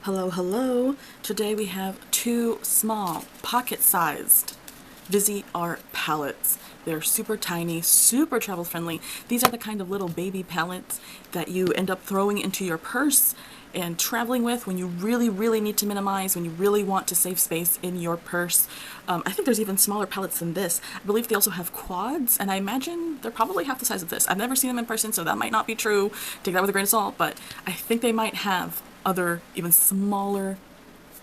Hello, hello. Today we have two small, pocket-sized Viseart palettes. They're super tiny, super travel friendly. These are the kind of little baby palettes that you end up throwing into your purse and traveling with when you really need to minimize, when you really want to save space in your purse. I think there's even smaller palettes than this. I believe they also have quads, and I imagine they're probably half the size of this. I've never seen them in person, so that might not be true. Take that with a grain of salt, but I think they might have other, even smaller,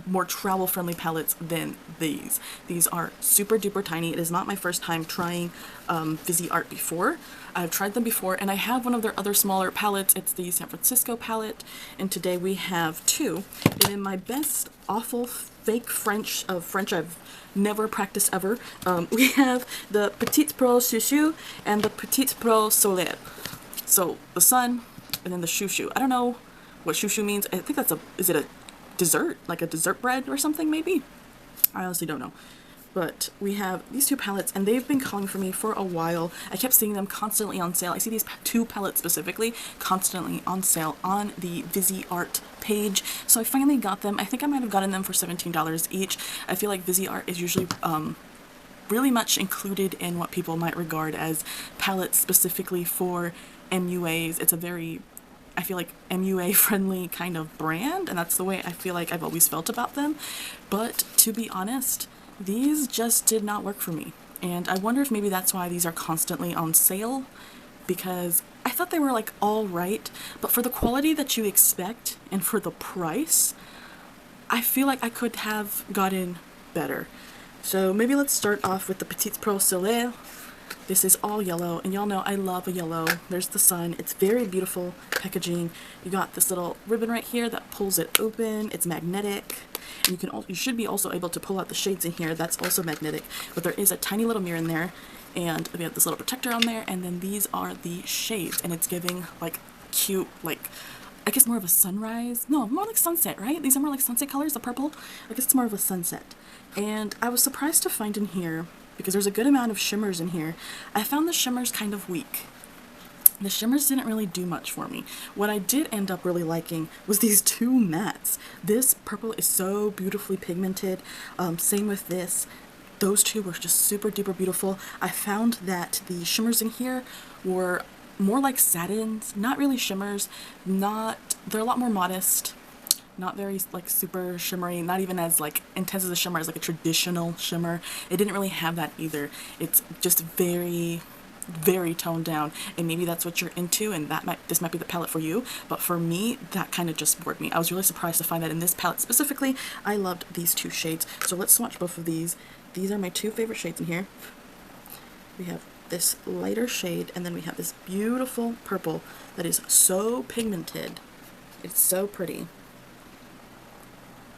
more travel friendly palettes than these. These are super duper tiny. It is not my first time trying Viseart before. I've tried them before, and I have one of their other smaller palettes. It's the San Francisco palette, and today we have two. And in my best awful fake French of French I've never practiced ever, we have the Petit Pro Chou Chou and the Petit Pro Soleil. So the sun and then the Chou Chou. I don't know what Chou Chou means. I think that's is it a dessert? Like a dessert bread or something maybe? I honestly don't know. But we have these two palettes, and they've been calling for me for a while. I kept seeing them constantly on sale. I see these two palettes specifically constantly on sale on the Viseart page. So I finally got them. I think I might have gotten them for $17 each. I feel like Viseart is usually really much included in what people might regard as palettes specifically for MUAs. It's a very, I feel like, MUA friendly kind of brand, and that's the way I feel like I've always felt about them. But to be honest, these just did not work for me, and I wonder if maybe that's why these are constantly on sale, because I thought they were like all right, but for the quality that you expect and for the price, I feel like I could have gotten better. So maybe let's start off with the Petit Pro Soleil. This is all yellow, and y'all know I love a yellow. There's the sun. It's very beautiful packaging. You got this little ribbon right here that pulls it open. It's magnetic, and you should be also able to pull out the shades in here. That's also magnetic, but there is a tiny little mirror in there, and we have this little protector on there, and then these are the shades, and it's giving like cute, like, I guess more of a sunrise. No, more like sunset, right? These are more like sunset colors, the purple. I guess it's more of a sunset. And I was surprised to find in here, because there's a good amount of shimmers in here, I found the shimmers kind of weak. The shimmers didn't really do much for me. What I did end up really liking was these two mattes. This purple is so beautifully pigmented. Same with this. Those two were just super duper beautiful. I found that the shimmers in here were more like satins, not really shimmers. They're a lot more modest. Not very like super shimmery, not even as like intense as a shimmer as like a traditional shimmer. It didn't really have that either. It's just very toned down, and maybe that's what you're into, and this might be the palette for you, but for me that kind of just bored me. I was really surprised to find that in this palette specifically. I loved these two shades, so let's swatch both of these. These are my two favorite shades in here. We have this lighter shade, and then we have this beautiful purple that is so pigmented. It's so pretty.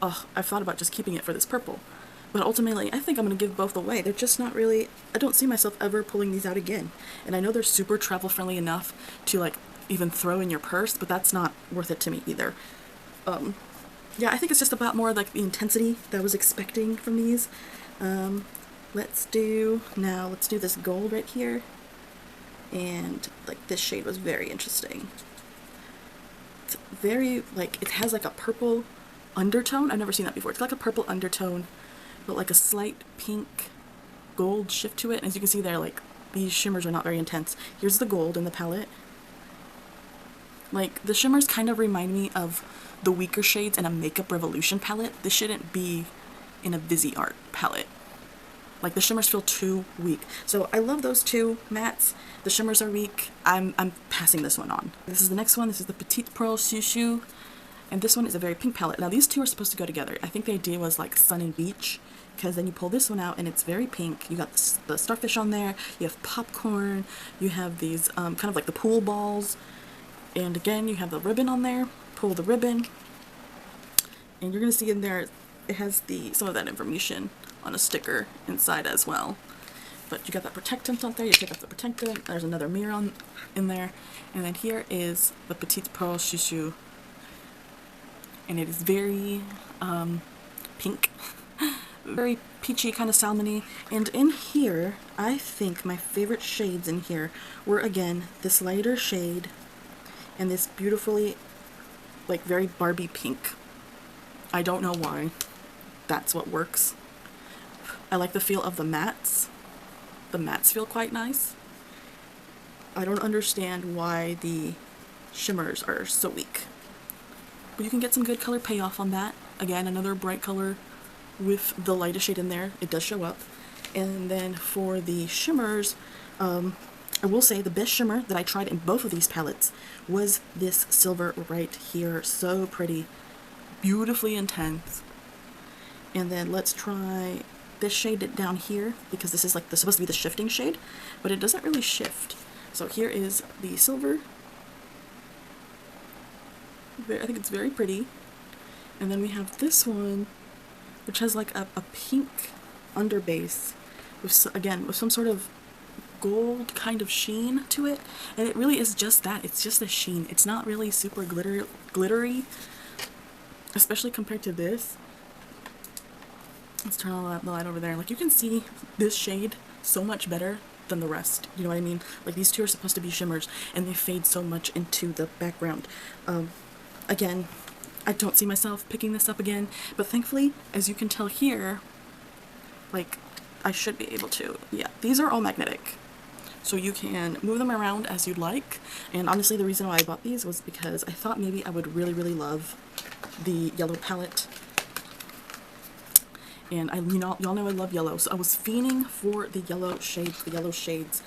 Oh, I've thought about just keeping it for this purple, but ultimately I think I'm going to give both away. They're just not really, I don't see myself ever pulling these out again. And I know they're super travel friendly enough to like even throw in your purse, but that's not worth it to me either. Yeah, I think it's just about more like the intensity that I was expecting from these. Let's do this gold right here, and like this shade was very interesting. It's very, like, it has like a purple undertone. I've never seen that before. It's like a purple undertone, but like a slight pink gold shift to it. And as you can see there, like, these shimmers are not very intense. Here's the gold in the palette. Like, the shimmers kind of remind me of the weaker shades in a Makeup Revolution palette. This shouldn't be in a Viseart palette. Like, the shimmers feel too weak. So I love those two mattes. The shimmers are weak. I'm passing this one on. This is the next one. This is the Petit Pro Chou Chou. And this one is a very pink palette. Now these two are supposed to go together. I think the idea was like sun and beach, because then you pull this one out and it's very pink. You got the starfish on there, you have popcorn, you have these kind of like the pool balls, and again you have the ribbon on there. Pull the ribbon, and you're going to see in there it has some of that information on a sticker inside as well. But you got that protectant on there, you take off the protectant, there's another mirror in there, and then here is the Petit Pro Chou Chou. And it is very pink, very peachy, kind of salmony. And in here, I think my favorite shades in here were, again, this lighter shade and this beautifully, like, very Barbie pink. I don't know why. That's what works. I like the feel of the mattes. The mattes feel quite nice. I don't understand why the shimmers are so weak. But you can get some good color payoff on that. Again, another bright color with the lightest shade in there. It does show up. And then for the shimmers, I will say the best shimmer that I tried in both of these palettes was this silver right here. So pretty. Beautifully intense. And then let's try this shade down here, because this is like supposed to be the shifting shade, but it doesn't really shift. So here is the silver. I think it's very pretty. And then we have this one, which has like a pink underbase with, again, with some sort of gold kind of sheen to it. And it really is just that. It's just a sheen. It's not really super glittery, especially compared to this. Let's turn on the light over there. Like, you can see this shade so much better than the rest. You know what I mean? Like, these two are supposed to be shimmers, and they fade so much into the background. Again, I don't see myself picking this up again, but thankfully, as you can tell here, like, I should be able to. Yeah, these are all magnetic. So you can move them around as you'd like. And honestly, the reason why I bought these was because I thought maybe I would really, really love the yellow palette. And y'all know I love yellow, so I was fiending for the yellow shades,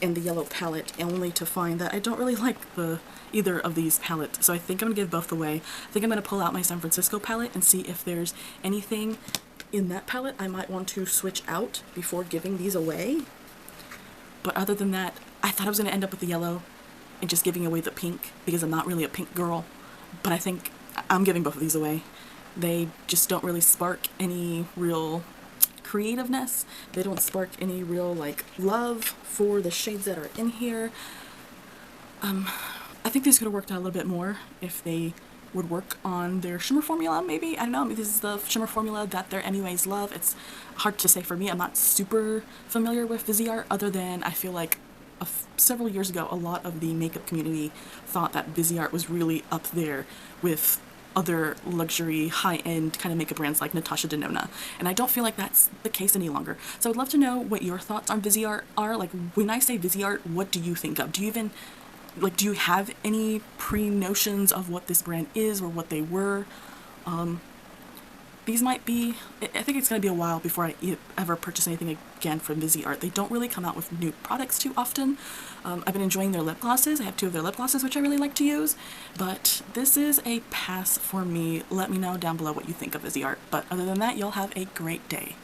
and the yellow palette, only to find that I don't really like either of these palettes. So I think I'm gonna give both away. I think I'm gonna pull out my San Francisco palette and see if there's anything in that palette I might want to switch out before giving these away. But other than that, I thought I was gonna end up with the yellow and just giving away the pink, because I'm not really a pink girl. But I think I'm giving both of these away. They just don't really spark any real creativeness. They don't spark any real, like, love for the shades that are in here. I think these could have worked out a little bit more if they would work on their shimmer formula, maybe. I don't know, maybe this is the shimmer formula that they're anyways love. It's hard to say for me. I'm not super familiar with Viseart, other than I feel like several years ago, a lot of the makeup community thought that Viseart was really up there with other luxury, high-end kind of makeup brands like Natasha Denona, and I don't feel like that's the case any longer. So I'd love to know what your thoughts on Viseart are. Like, when I say Viseart, what do you think of? Do you even, like, do you have any pre-notions of what this brand is or what they were? These might be, I think it's going to be a while before I ever purchase anything again from Viseart. They don't really come out with new products too often. I've been enjoying their lip glosses. I have 2 of their lip glosses, which I really like to use. But this is a pass for me. Let me know down below what you think of Viseart. But other than that, y'all have a great day.